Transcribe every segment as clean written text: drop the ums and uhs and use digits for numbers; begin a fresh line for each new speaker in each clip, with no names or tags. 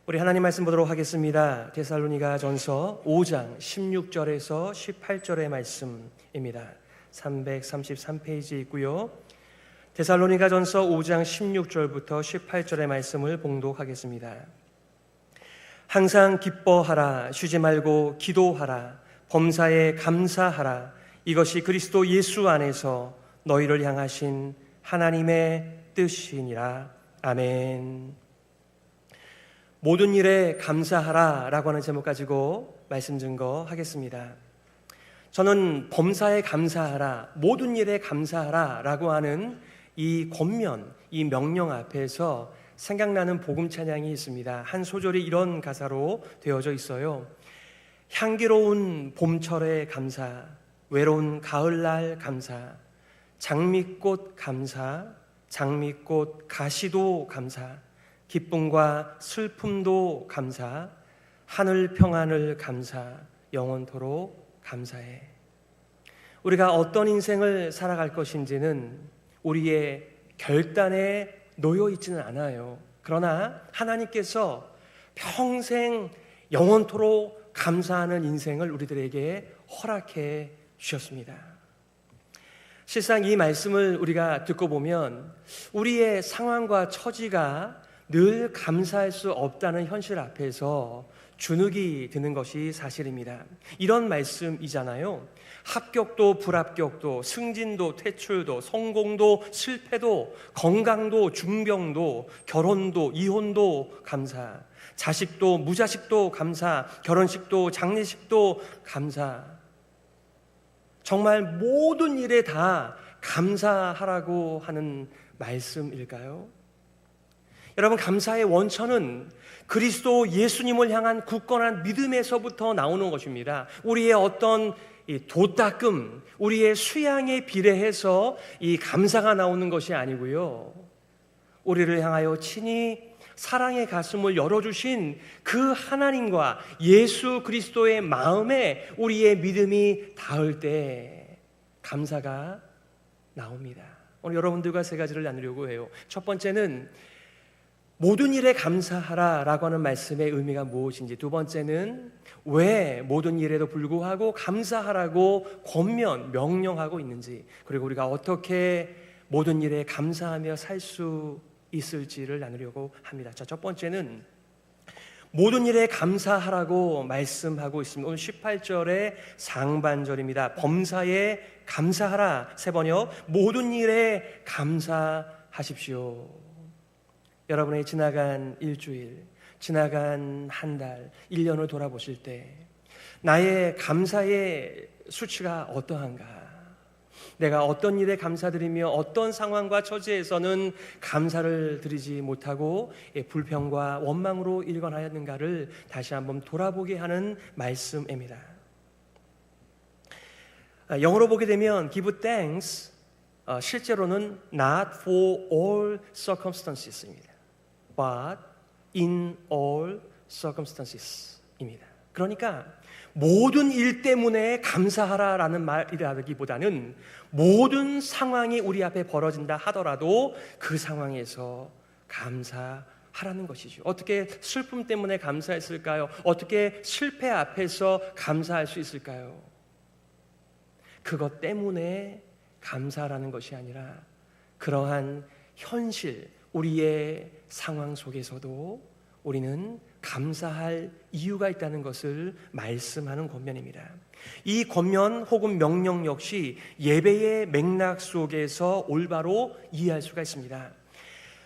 우리 하나님 말씀 보도록 하겠습니다. 데살로니가 전서 5장 16절에서 18절의 말씀입니다. 333페이지에 있고요. 데살로니가 전서 5장 16절부터 18절의 말씀을 봉독하겠습니다. 항상 기뻐하라, 쉬지 말고 기도하라, 범사에 감사하라. 이것이 그리스도 예수 안에서 너희를 향하신 하나님의 뜻이니라. 아멘. 모든 일에 감사하라 라고 하는 제목 가지고 말씀 증거하겠습니다. 저는 범사에 감사하라, 모든 일에 감사하라 라고 하는 이 권면, 이 명령 앞에서 생각나는 복음 찬양이 있습니다. 한 소절이 이런 가사로 되어져 있어요. 향기로운 봄철에 감사, 외로운 가을날 감사, 장미꽃 감사, 장미꽃 가시도 감사, 기쁨과 슬픔도 감사, 하늘 평안을 감사, 영원토록 감사해. 우리가 어떤 인생을 살아갈 것인지는 우리의 결단에 놓여 있지는 않아요. 그러나 하나님께서 평생 영원토록 감사하는 인생을 우리들에게 허락해 주셨습니다. 실상 이 말씀을 우리가 듣고 보면 우리의 상황과 처지가 늘 감사할 수 없다는 현실 앞에서 주눅이 드는 것이 사실입니다. 이런 말씀이잖아요. 합격도 불합격도, 승진도 퇴출도, 성공도 실패도, 건강도 중병도, 결혼도 이혼도 감사, 자식도 무자식도 감사, 결혼식도 장례식도 감사. 정말 모든 일에 다 감사하라고 하는 말씀일까요? 여러분, 감사의 원천은 그리스도 예수님을 향한 굳건한 믿음에서부터 나오는 것입니다. 우리의 어떤 도닦음, 우리의 수양에 비례해서 이 감사가 나오는 것이 아니고요, 우리를 향하여 친히 사랑의 가슴을 열어주신 그 하나님과 예수 그리스도의 마음에 우리의 믿음이 닿을 때 감사가 나옵니다. 오늘 여러분들과 세 가지를 나누려고 해요. 첫 번째는 모든 일에 감사하라 라고 하는 말씀의 의미가 무엇인지, 두 번째는 왜 모든 일에도 불구하고 감사하라고 권면, 명령하고 있는지, 그리고 우리가 어떻게 모든 일에 감사하며 살 수 있을지를 나누려고 합니다. 자, 첫 번째는 모든 일에 감사하라고 말씀하고 있습니다. 오늘 18절의 상반절입니다. 범사에 감사하라, 세 번역, 모든 일에 감사하십시오. 여러분의 지나간 일주일, 지나간 한 달, 1년을 돌아보실 때 나의 감사의 수치가 어떠한가? 내가 어떤 일에 감사드리며 어떤 상황과 처지에서는 감사를 드리지 못하고 불평과 원망으로 일관하였는가를 다시 한번 돌아보게 하는 말씀입니다. 영어로 보게 되면 give thanks, 실제로는 not for all circumstances입니다. but in all circumstances입니다. 그러니까 모든 일 때문에 감사하라라는 말이라기보다는 모든 상황이 우리 앞에 벌어진다 하더라도 그 상황에서 감사하라는 것이죠. 어떻게 슬픔 때문에 감사했을까요? 어떻게 실패 앞에서 감사할 수 있을까요? 그것 때문에 감사라는 것이 아니라 그러한 현실, 우리의 상황 속에서도 우리는 감사할 이유가 있다는 것을 말씀하는 권면입니다. 이 권면 혹은 명령 역시 예배의 맥락 속에서 올바로 이해할 수가 있습니다.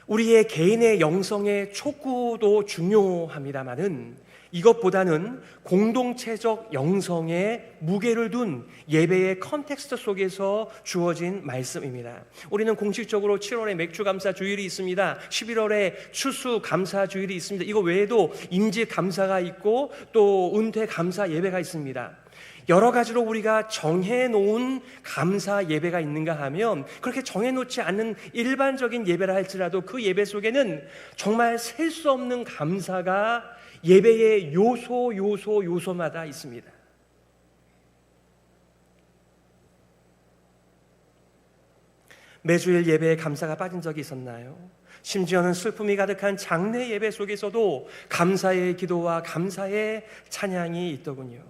우리의 개인의 영성의 촉구도 중요합니다만은 이것보다는 공동체적 영성에 무게를 둔 예배의 컨텍스트 속에서 주어진 말씀입니다. 우리는 공식적으로 7월에 맥주 감사 주일이 있습니다. 11월에 추수 감사 주일이 있습니다. 이거 외에도 임직 감사가 있고 또 은퇴 감사 예배가 있습니다. 여러 가지로 우리가 정해놓은 감사 예배가 있는가 하면 그렇게 정해놓지 않는 일반적인 예배라 할지라도 그 예배 속에는 정말 셀 수 없는 감사가 예배의 요소마다 있습니다. 매주일 예배에 감사가 빠진 적이 있었나요? 심지어는 슬픔이 가득한 장례 예배 속에서도 감사의 기도와 감사의 찬양이 있더군요.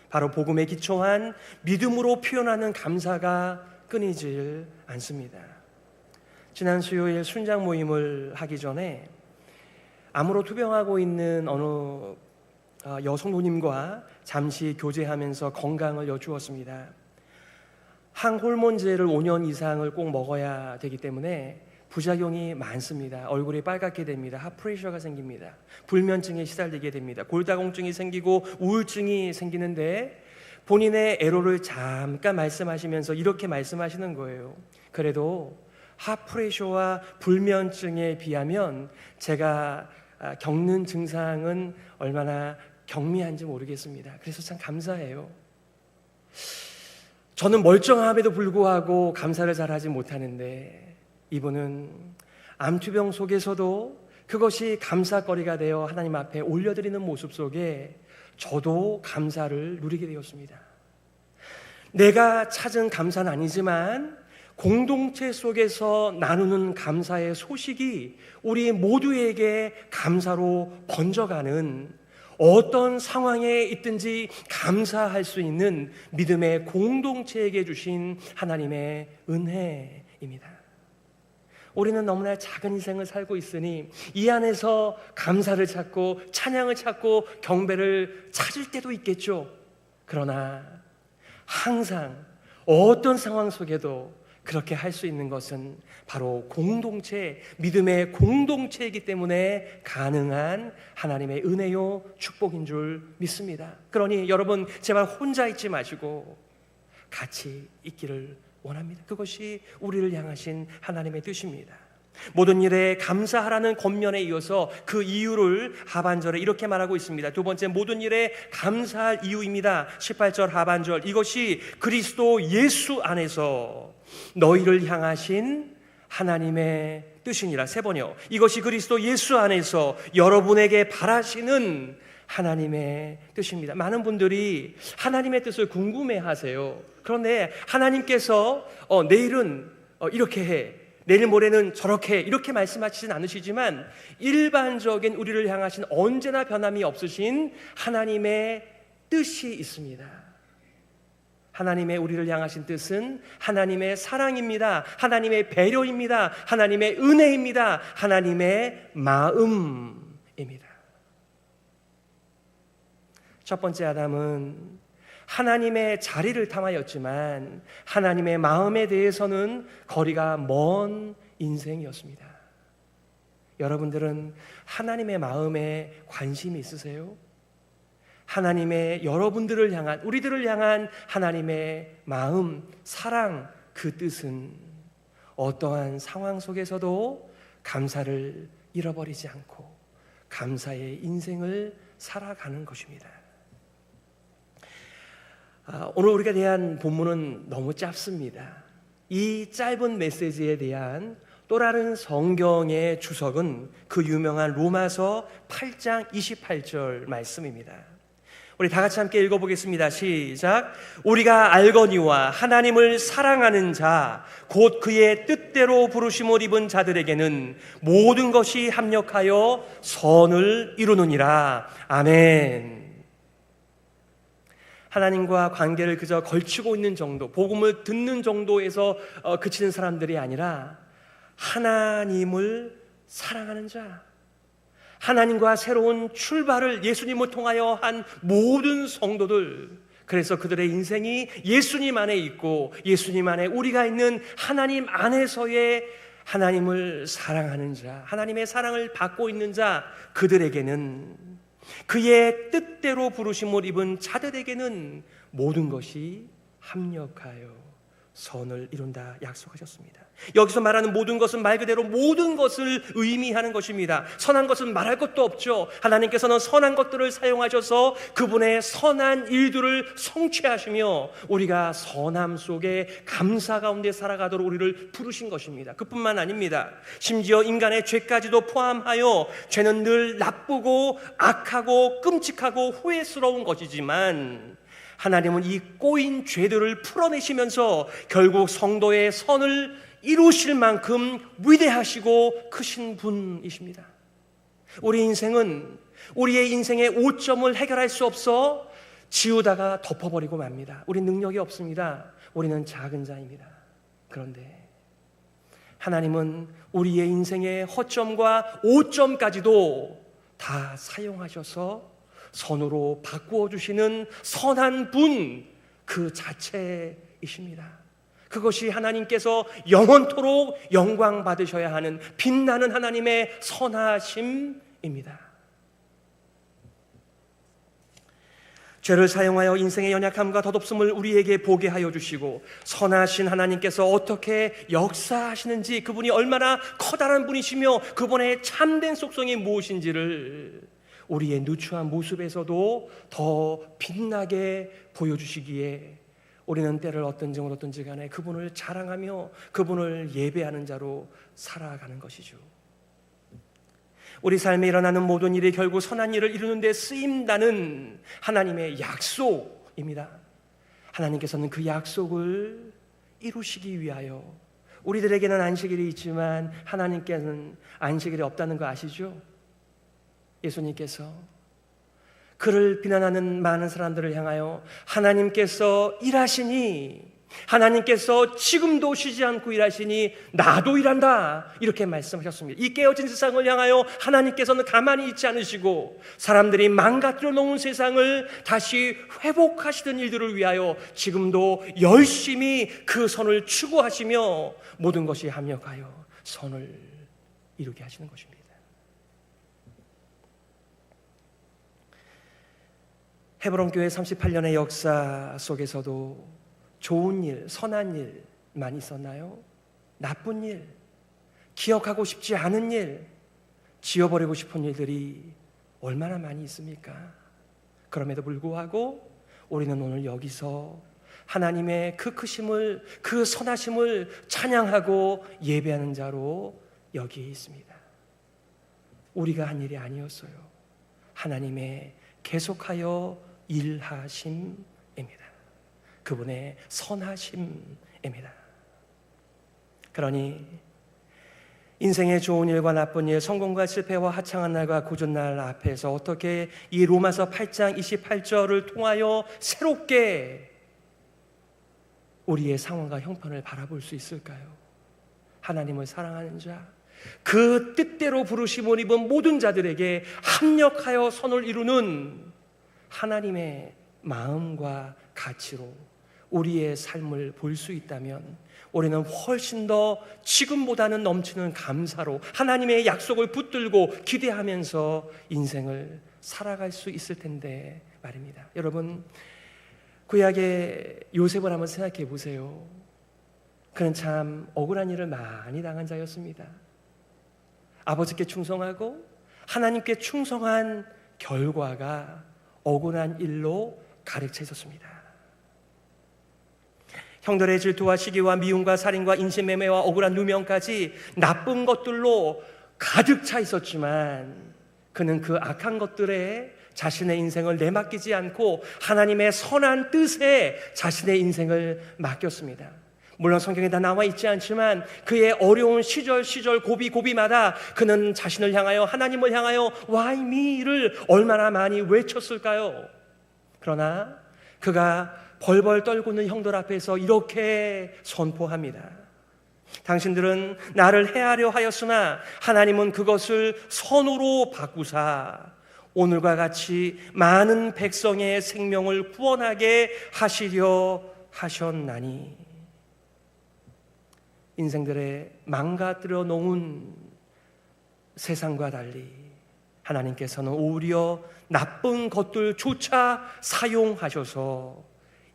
바로 복음에 기초한 믿음으로 표현하는 감사가 끊이질 않습니다. 지난 수요일 순장 모임을 하기 전에 암으로 투병하고 있는 어느 여성 누님과 잠시 교제하면서 건강을 여쭈었습니다. 항호르몬제를 5년 이상을 꼭 먹어야 되기 때문에 부작용이 많습니다. 얼굴이 빨갛게 됩니다. 하프레셔가 생깁니다. 불면증에 시달리게 됩니다. 골다공증이 생기고 우울증이 생기는데 본인의 애로를 잠깐 말씀하시면서 이렇게 말씀하시는 거예요. 그래도 하프레셔와 불면증에 비하면 제가 겪는 증상은 얼마나 경미한지 모르겠습니다. 그래서 참 감사해요. 저는 멀쩡함에도 불구하고 감사를 잘하지 못하는데 이분은 암투병 속에서도 그것이 감사거리가 되어 하나님 앞에 올려드리는 모습 속에 저도 감사를 누리게 되었습니다. 내가 찾은 감사는 아니지만 공동체 속에서 나누는 감사의 소식이 우리 모두에게 감사로 번져가는, 어떤 상황에 있든지 감사할 수 있는 믿음의 공동체에게 주신 하나님의 은혜입니다. 우리는 너무나 작은 인생을 살고 있으니 이 안에서 감사를 찾고 찬양을 찾고 경배를 찾을 때도 있겠죠. 그러나 항상 어떤 상황 속에도 그렇게 할 수 있는 것은 바로 공동체, 믿음의 공동체이기 때문에 가능한 하나님의 은혜요 축복인 줄 믿습니다. 그러니 여러분 제발 혼자 있지 마시고 같이 있기를 원합니다. 그것이 우리를 향하신 하나님의 뜻입니다. 모든 일에 감사하라는 권면에 이어서 그 이유를 하반절에 이렇게 말하고 있습니다. 두 번째, 모든 일에 감사할 이유입니다. 18절 하반절, 이것이 그리스도 예수 안에서 너희를 향하신 하나님의 뜻이니라. 세 번이요, 이것이 그리스도 예수 안에서 여러분에게 바라시는 하나님의 뜻입니다. 많은 분들이 하나님의 뜻을 궁금해하세요. 그런데 하나님께서 내일은 이렇게 해, 내일 모레는 저렇게 해, 이렇게 말씀하시진 않으시지만 일반적인 우리를 향하신 언제나 변함이 없으신 하나님의 뜻이 있습니다. 하나님의 우리를 향하신 뜻은 하나님의 사랑입니다. 하나님의 배려입니다. 하나님의 은혜입니다. 하나님의 마음입니다. 첫 번째 아담은 하나님의 자리를 탐하였지만 하나님의 마음에 대해서는 거리가 먼 인생이었습니다. 여러분들은 하나님의 마음에 관심이 있으세요? 하나님의 여러분들을 향한, 우리들을 향한 하나님의 마음, 사랑, 그 뜻은 어떠한 상황 속에서도 감사를 잃어버리지 않고 감사의 인생을 살아가는 것입니다. 오늘 우리가 대한 본문은 너무 짧습니다. 이 짧은 메시지에 대한 또 다른 성경의 주석은 그 유명한 로마서 8장 28절 말씀입니다. 우리 다 같이 함께 읽어보겠습니다. 시작. 우리가 알거니와 하나님을 사랑하는 자 곧 그의 뜻대로 부르심을 입은 자들에게는 모든 것이 합력하여 선을 이루느니라. 아멘. 하나님과 관계를 그저 걸치고 있는 정도, 복음을 듣는 정도에서 그치는 사람들이 아니라 하나님을 사랑하는 자, 하나님과 새로운 출발을 예수님을 통하여 한 모든 성도들, 그래서 그들의 인생이 예수님 안에 있고 예수님 안에 우리가 있는 하나님 안에서의 하나님을 사랑하는 자, 하나님의 사랑을 받고 있는 자, 그들에게는, 그의 뜻대로 부르심을 입은 자들에게는 모든 것이 합력하여 선을 이룬다 약속하셨습니다. 여기서 말하는 모든 것은 말 그대로 모든 것을 의미하는 것입니다. 선한 것은 말할 것도 없죠. 하나님께서는 선한 것들을 사용하셔서 그분의 선한 일들을 성취하시며 우리가 선함 속에 감사 가운데 살아가도록 우리를 부르신 것입니다. 그뿐만 아닙니다. 심지어 인간의 죄까지도 포함하여 죄는 늘 나쁘고 악하고 끔찍하고 후회스러운 것이지만 하나님은 이 꼬인 죄들을 풀어내시면서 결국 성도의 선을 이루실 만큼 위대하시고 크신 분이십니다. 우리 인생은 우리의 인생의 오점을 해결할 수 없어 지우다가 덮어버리고 맙니다. 우리 능력이 없습니다. 우리는 작은 자입니다. 그런데 하나님은 우리의 인생의 허점과 오점까지도 다 사용하셔서 선으로 바꾸어 주시는 선한 분 그 자체이십니다. 그것이 하나님께서 영원토록 영광 받으셔야 하는 빛나는 하나님의 선하심입니다. 죄를 사용하여 인생의 연약함과 덧없음을 우리에게 보게 하여 주시고 선하신 하나님께서 어떻게 역사하시는지, 그분이 얼마나 커다란 분이시며 그분의 참된 속성이 무엇인지를 우리의 누추한 모습에서도 더 빛나게 보여주시기에 우리는 때를 어떤 증으로 어떤지 간에 그분을 자랑하며 그분을 예배하는 자로 살아가는 것이죠. 우리 삶에 일어나는 모든 일이 결국 선한 일을 이루는 데 쓰임다는 하나님의 약속입니다. 하나님께서는 그 약속을 이루시기 위하여 우리들에게는 안식일이 있지만 하나님께는 안식일이 없다는 거 아시죠? 예수님께서 그를 비난하는 많은 사람들을 향하여 하나님께서 일하시니, 하나님께서 지금도 쉬지 않고 일하시니 나도 일한다, 이렇게 말씀하셨습니다. 이 깨어진 세상을 향하여 하나님께서는 가만히 있지 않으시고 사람들이 망가뜨려 놓은 세상을 다시 회복하시던 일들을 위하여 지금도 열심히 그 선을 추구하시며 모든 것이 합력하여 선을 이루게 하시는 것입니다. 헤브론 교회 38년의 역사 속에서도 좋은 일, 선한 일만 있었나요? 나쁜 일, 기억하고 싶지 않은 일, 지워버리고 싶은 일들이 얼마나 많이 있습니까? 그럼에도 불구하고 우리는 오늘 여기서 하나님의 그 크심을, 그 선하심을 찬양하고 예배하는 자로 여기에 있습니다. 우리가 한 일이 아니었어요. 하나님의 계속하여 일하심입니다. 그분의 선하심입니다. 그러니 인생의 좋은 일과 나쁜 일, 성공과 실패와 하창한 날과 굳은 날 앞에서 어떻게 이 로마서 8장 28절을 통하여 새롭게 우리의 상황과 형편을 바라볼 수 있을까요? 하나님을 사랑하는 자, 그 뜻대로 부르심을 입은 모든 자들에게 합력하여 선을 이루는 하나님의 마음과 가치로 우리의 삶을 볼 수 있다면 우리는 훨씬 더 지금보다는 넘치는 감사로 하나님의 약속을 붙들고 기대하면서 인생을 살아갈 수 있을 텐데 말입니다. 여러분, 구약의 요셉을 한번 생각해 보세요. 그는 참 억울한 일을 많이 당한 자였습니다. 아버지께 충성하고 하나님께 충성한 결과가 억울한 일로 가르쳐 있었습니다. 형들의 질투와 시기와 미움과 살인과 인신매매와 억울한 누명까지 나쁜 것들로 가득 차 있었지만 그는 그 악한 것들에 자신의 인생을 내맡기지 않고 하나님의 선한 뜻에 자신의 인생을 맡겼습니다. 물론 성경에 다 나와 있지 않지만 그의 어려운 시절 고비마다 그는 자신을 향하여, 하나님을 향하여 Why me를 얼마나 많이 외쳤을까요? 그러나 그가 벌벌 떨고 있는 형들 앞에서 이렇게 선포합니다. 당신들은 나를 해하려 하였으나 하나님은 그것을 선으로 바꾸사 오늘과 같이 많은 백성의 생명을 구원하게 하시려 하셨나니. 인생들의 망가뜨려 놓은 세상과 달리 하나님께서는 오히려 나쁜 것들조차 사용하셔서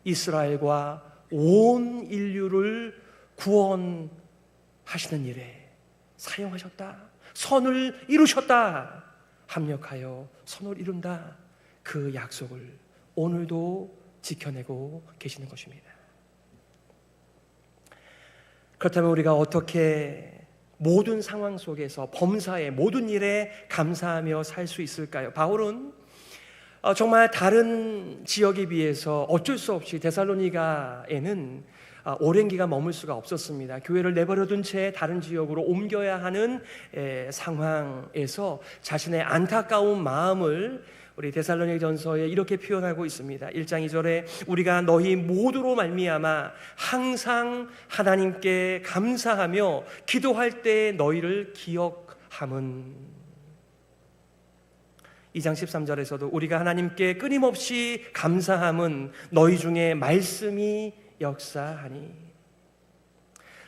이스라엘과 온 인류를 구원하시는 일에 사용하셨다. 선을 이루셨다. 합력하여 선을 이룬다. 그 약속을 오늘도 지켜내고 계시는 것입니다. 그렇다면 우리가 어떻게 모든 상황 속에서 범사의 모든 일에 감사하며 살 수 있을까요? 바울은 정말 다른 지역에 비해서 어쩔 수 없이 데살로니가에는 오랜 기간 머물 수가 없었습니다. 교회를 내버려둔 채 다른 지역으로 옮겨야 하는 상황에서 자신의 안타까운 마음을 우리 데살로니가전서에 이렇게 표현하고 있습니다. 1장 2절에 우리가 너희 모두로 말미암아 항상 하나님께 감사하며 기도할 때 너희를 기억함은, 2장 13절에서도 우리가 하나님께 끊임없이 감사함은 너희 중에 말씀이 역사하니.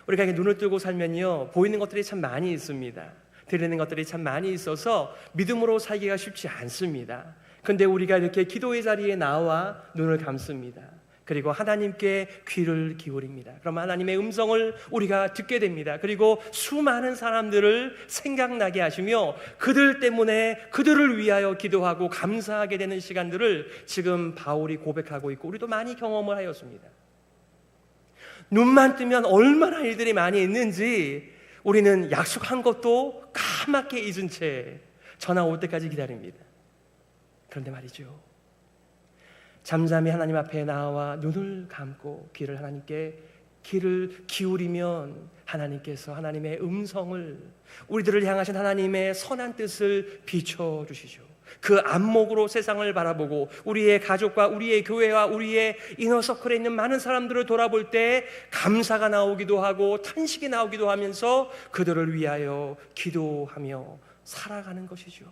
우리가 눈을 뜨고 살면요, 보이는 것들이 참 많이 있습니다. 들리는 것들이 참 많이 있어서 믿음으로 살기가 쉽지 않습니다. 근데 우리가 이렇게 기도의 자리에 나와 눈을 감습니다. 그리고 하나님께 귀를 기울입니다. 그럼 하나님의 음성을 우리가 듣게 됩니다. 그리고 수많은 사람들을 생각나게 하시며 그들 때문에 그들을 위하여 기도하고 감사하게 되는 시간들을 지금 바울이 고백하고 있고 우리도 많이 경험을 하였습니다. 눈만 뜨면 얼마나 일들이 많이 있는지 우리는 약속한 것도 까맣게 잊은 채 전화 올 때까지 기다립니다. 그런데 말이죠, 잠잠히 하나님 앞에 나와 눈을 감고 귀를 기울이면 하나님께서 하나님의 음성을, 우리들을 향하신 하나님의 선한 뜻을 비춰주시죠. 그 안목으로 세상을 바라보고 우리의 가족과 우리의 교회와 우리의 이너서클에 있는 많은 사람들을 돌아볼 때 감사가 나오기도 하고 탄식이 나오기도 하면서 그들을 위하여 기도하며 살아가는 것이죠.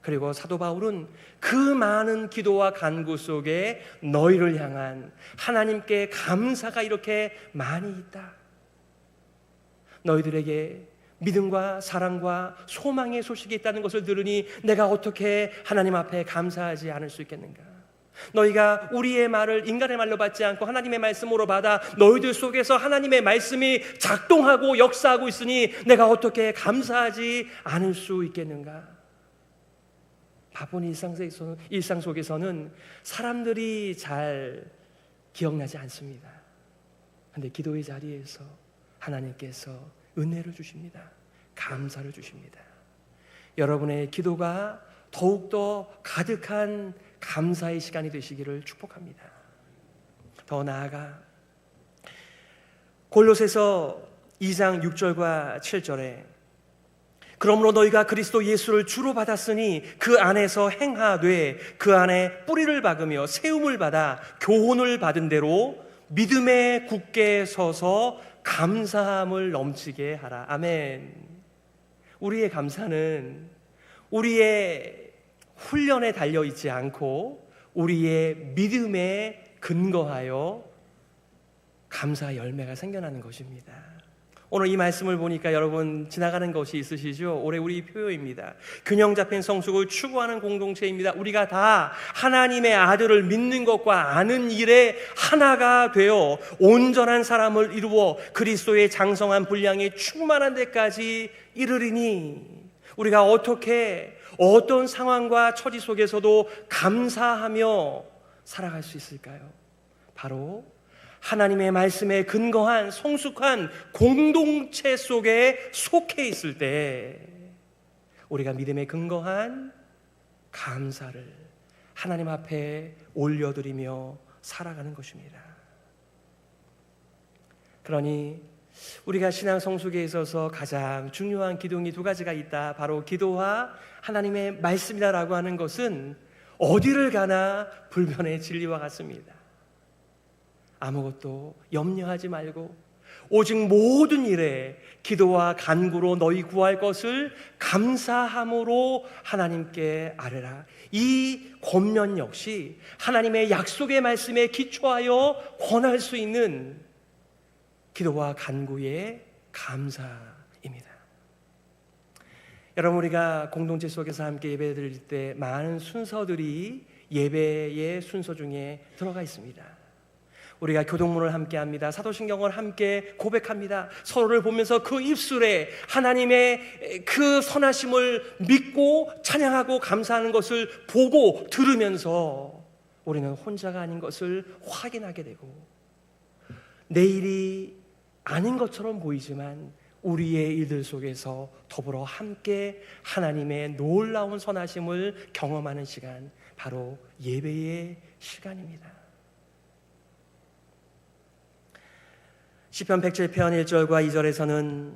그리고 사도 바울은 그 많은 기도와 간구 속에 너희를 향한 하나님께 감사가 이렇게 많이 있다. 너희들에게 믿음과 사랑과 소망의 소식이 있다는 것을 들으니 내가 어떻게 하나님 앞에 감사하지 않을 수 있겠는가? 너희가 우리의 말을 인간의 말로 받지 않고 하나님의 말씀으로 받아 너희들 속에서 하나님의 말씀이 작동하고 역사하고 있으니 내가 어떻게 감사하지 않을 수 있겠는가? 바쁜 일상 속에서는 사람들이 잘 기억나지 않습니다. 그런데 기도의 자리에서 하나님께서 은혜를 주십니다. 감사를 주십니다. 여러분의 기도가 더욱더 가득한 감사의 시간이 되시기를 축복합니다. 더 나아가 골로새서 2장 6절과 7절에 그러므로 너희가 그리스도 예수를 주로 받았으니 그 안에서 행하되 그 안에 뿌리를 박으며 세움을 받아 교훈을 받은 대로 믿음에 굳게 서서 감사함을 넘치게 하라. 아멘. 우리의 감사는 우리의 훈련에 달려있지 않고 우리의 믿음에 근거하여 감사 열매가 생겨나는 것입니다. 오늘 이 말씀을 보니까 여러분 지나가는 것이 있으시죠? 올해 우리 표요입니다. 균형 잡힌 성숙을 추구하는 공동체입니다. 우리가 다 하나님의 아들을 믿는 것과 아는 일에 하나가 되어 온전한 사람을 이루어 그리스도의 장성한 분량이 충만한 데까지 이르리니 우리가 어떻게 어떤 상황과 처지 속에서도 감사하며 살아갈 수 있을까요? 바로 하나님의 말씀에 근거한 성숙한 공동체 속에 속해 있을 때 우리가 믿음에 근거한 감사를 하나님 앞에 올려드리며 살아가는 것입니다. 그러니 우리가 신앙 성숙에 있어서 가장 중요한 기둥이 두 가지가 있다. 바로 기도와 하나님의 말씀이다라고 하는 것은 어디를 가나 불변의 진리와 같습니다. 아무것도 염려하지 말고 오직 모든 일에 기도와 간구로 너희 구할 것을 감사함으로 하나님께 아뢰라. 이 권면 역시 하나님의 약속의 말씀에 기초하여 권할 수 있는 기도와 간구의 감사입니다. 여러분, 우리가 공동체 속에서 함께 예배 드릴 때 많은 순서들이 예배의 순서 중에 들어가 있습니다. 우리가 교동문을 함께 합니다. 사도신경을 함께 고백합니다. 서로를 보면서 그 입술에 하나님의 그 선하심을 믿고 찬양하고 감사하는 것을 보고 들으면서 우리는 혼자가 아닌 것을 확인하게 되고 내일이 아닌 것처럼 보이지만 우리의 일들 속에서 더불어 함께 하나님의 놀라운 선하심을 경험하는 시간, 바로 예배의 시간입니다. 시편 107편 1절과 2절에서는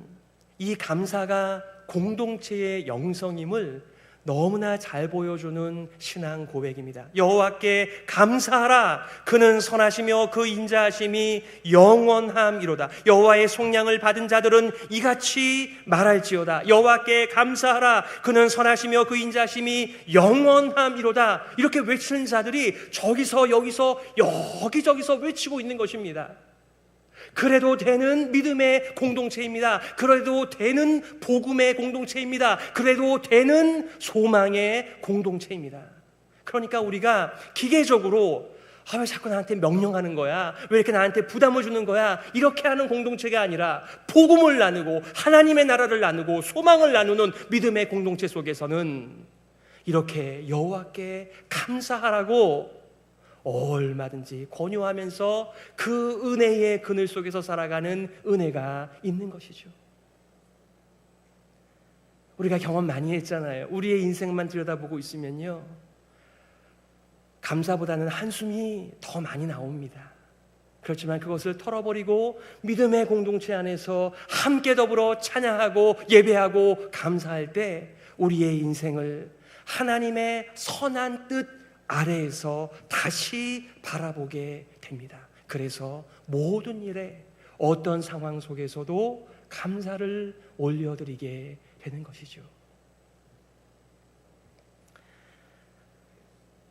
이 감사가 공동체의 영성임을 너무나 잘 보여주는 신앙 고백입니다. 여호와께 감사하라. 그는 선하시며 그 인자하심이 영원함이로다. 여호와의 속량을 받은 자들은 이같이 말할지어다. 여호와께 감사하라. 그는 선하시며 그 인자하심이 영원함이로다. 이렇게 외치는 자들이 저기서 여기서 여기저기서 외치고 있는 것입니다. 그래도 되는 믿음의 공동체입니다. 그래도 되는 복음의 공동체입니다. 그래도 되는 소망의 공동체입니다. 그러니까 우리가 기계적으로 왜 자꾸 나한테 명령하는 거야? 왜 이렇게 나한테 부담을 주는 거야? 이렇게 하는 공동체가 아니라 복음을 나누고 하나님의 나라를 나누고 소망을 나누는 믿음의 공동체 속에서는 이렇게 여호와께 감사하라고 얼마든지 권유하면서 그 은혜의 그늘 속에서 살아가는 은혜가 있는 것이죠. 우리가 경험 많이 했잖아요. 우리의 인생만 들여다보고 있으면요, 감사보다는 한숨이 더 많이 나옵니다. 그렇지만 그것을 털어버리고 믿음의 공동체 안에서 함께 더불어 찬양하고 예배하고 감사할 때 우리의 인생을 하나님의 선한 뜻 아래에서 다시 바라보게 됩니다. 그래서 모든 일에 어떤 상황 속에서도 감사를 올려드리게 되는 것이죠.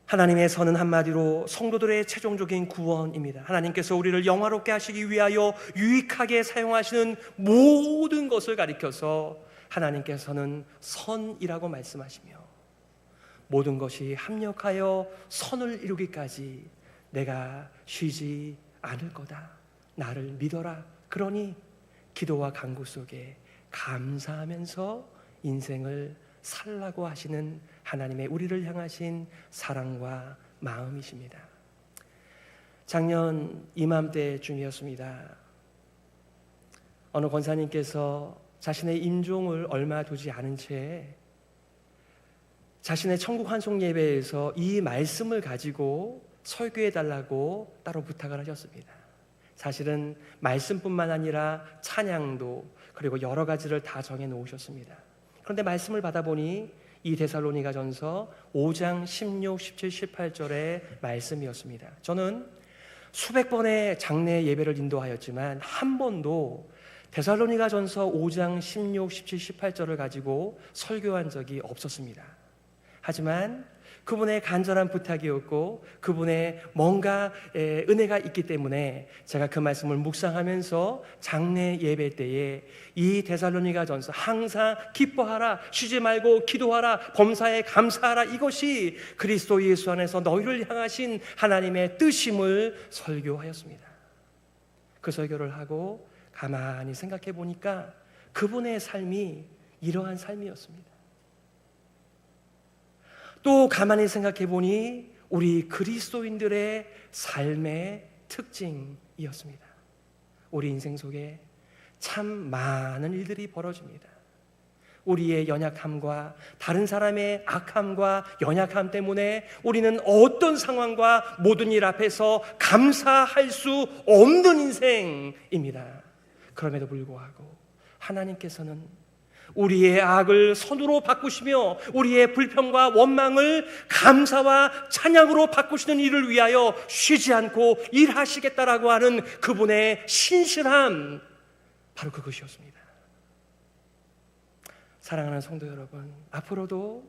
하나님의 선은 한마디로 성도들의 최종적인 구원입니다. 하나님께서 우리를 영화롭게 하시기 위하여 유익하게 사용하시는 모든 것을 가리켜서 하나님께서는 선이라고 말씀하시며 모든 것이 합력하여 선을 이루기까지 내가 쉬지 않을 거다. 나를 믿어라. 그러니 기도와 간구 속에 감사하면서 인생을 살라고 하시는 하나님의 우리를 향하신 사랑과 마음이십니다. 작년 이맘때쯤이었습니다. 어느 권사님께서 자신의 임종을 얼마 두지 않은 채 자신의 천국 환송 예배에서 이 말씀을 가지고 설교해 달라고 따로 부탁을 하셨습니다. 사실은 말씀뿐만 아니라 찬양도 그리고 여러 가지를 다 정해 놓으셨습니다. 그런데 말씀을 받아보니 이 데살로니가전서 5장 16, 17, 18절의 말씀이었습니다. 저는 수백 번의 장례 예배를 인도하였지만 한 번도 데살로니가전서 5장 16, 17, 18절을 가지고 설교한 적이 없었습니다. 하지만 그분의 간절한 부탁이었고 그분의 뭔가 은혜가 있기 때문에 제가 그 말씀을 묵상하면서 장례 예배 때에 이 데살로니가전서 항상 기뻐하라, 쉬지 말고 기도하라, 범사에 감사하라, 이것이 그리스도 예수 안에서 너희를 향하신 하나님의 뜻임을 설교하였습니다. 그 설교를 하고 가만히 생각해 보니까 그분의 삶이 이러한 삶이었습니다. 또 가만히 생각해 보니 우리 그리스도인들의 삶의 특징이었습니다. 우리 인생 속에 참 많은 일들이 벌어집니다. 우리의 연약함과 다른 사람의 악함과 연약함 때문에 우리는 어떤 상황과 모든 일 앞에서 감사할 수 없는 인생입니다. 그럼에도 불구하고 하나님께서는 우리의 악을 선으로 바꾸시며 우리의 불평과 원망을 감사와 찬양으로 바꾸시는 일을 위하여 쉬지 않고 일하시겠다라고 하는 그분의 신실함, 바로 그것이었습니다. 사랑하는 성도 여러분, 앞으로도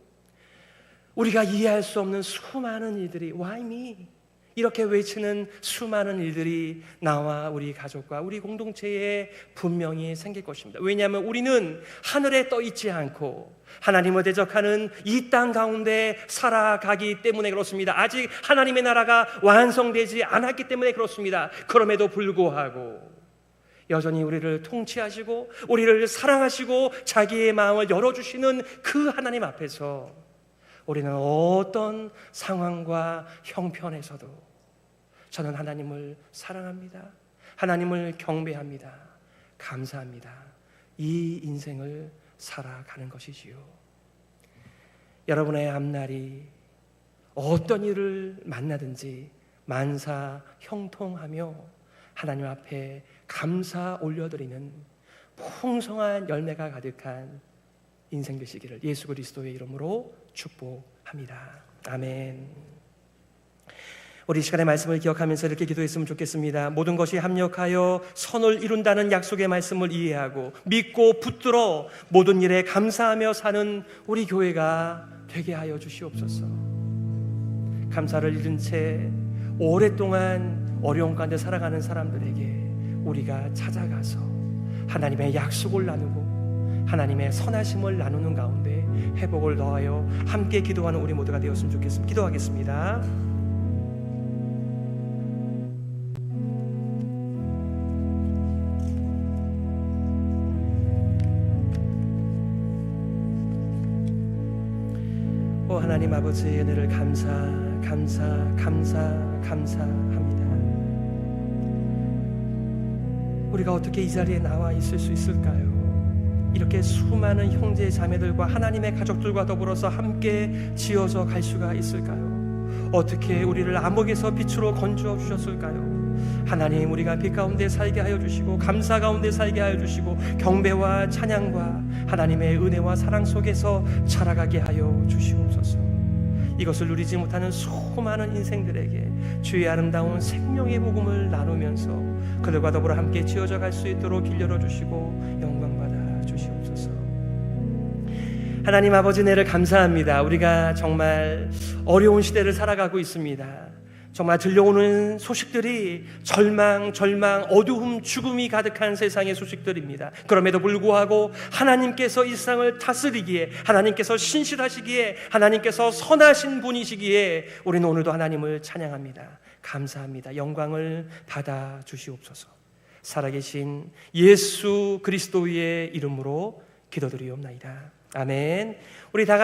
우리가 이해할 수 없는 수많은 일들이 Why me? 이렇게 외치는 수많은 일들이 나와 우리 가족과 우리 공동체에 분명히 생길 것입니다. 왜냐하면 우리는 하늘에 떠 있지 않고 하나님을 대적하는 이 땅 가운데 살아가기 때문에 그렇습니다. 아직 하나님의 나라가 완성되지 않았기 때문에 그렇습니다. 그럼에도 불구하고 여전히 우리를 통치하시고 우리를 사랑하시고 자기의 마음을 열어주시는 그 하나님 앞에서 우리는 어떤 상황과 형편에서도 저는 하나님을 사랑합니다. 하나님을 경배합니다. 감사합니다. 이 인생을 살아가는 것이지요. 여러분의 앞날이 어떤 일을 만나든지 만사 형통하며 하나님 앞에 감사 올려드리는 풍성한 열매가 가득한 인생 되시기를 예수 그리스도의 이름으로 축복합니다. 아멘. 우리 시간의 말씀을 기억하면서 이렇게 기도했으면 좋겠습니다. 모든 것이 합력하여 선을 이룬다는 약속의 말씀을 이해하고 믿고 붙들어 모든 일에 감사하며 사는 우리 교회가 되게 하여 주시옵소서. 감사를 잃은 채 오랫동안 어려움 가운데 살아가는 사람들에게 우리가 찾아가서 하나님의 약속을 나누고 하나님의 선하심을 나누는 가운데 회복을 더하여 함께 기도하는 우리 모두가 되었으면 좋겠습니다. 기도하겠습니다. 하나님 아버지의 은혜를 감사합니다. 우리가 어떻게 이 자리에 나와 있을 수 있을까요? 이렇게 수많은 형제 자매들과 하나님의 가족들과 더불어서 함께 지어져 갈 수가 있을까요? 어떻게 우리를 암흑에서 빛으로 건져 주셨을까요? 하나님, 우리가 빛 가운데 살게 하여 주시고 감사 가운데 살게 하여 주시고 경배와 찬양과 하나님의 은혜와 사랑 속에서 자라가게 하여 주시옵소서. 이것을 누리지 못하는 수많은 인생들에게 주의 아름다운 생명의 복음을 나누면서 그들과 더불어 함께 지어져 갈 수 있도록 길 열어주시고 영광받아 주시옵소서. 하나님 아버지, 은혜를 감사합니다. 우리가 정말 어려운 시대를 살아가고 있습니다. 정말 들려오는 소식들이 절망, 어두움, 죽음이 가득한 세상의 소식들입니다. 그럼에도 불구하고 하나님께서 이 세상을 다스리기에, 하나님께서 신실하시기에, 하나님께서 선하신 분이시기에 우리는 오늘도 하나님을 찬양합니다. 감사합니다. 영광을 받아 주시옵소서. 살아계신 예수 그리스도의 이름으로 기도드리옵나이다. 아멘. 우리 다 같이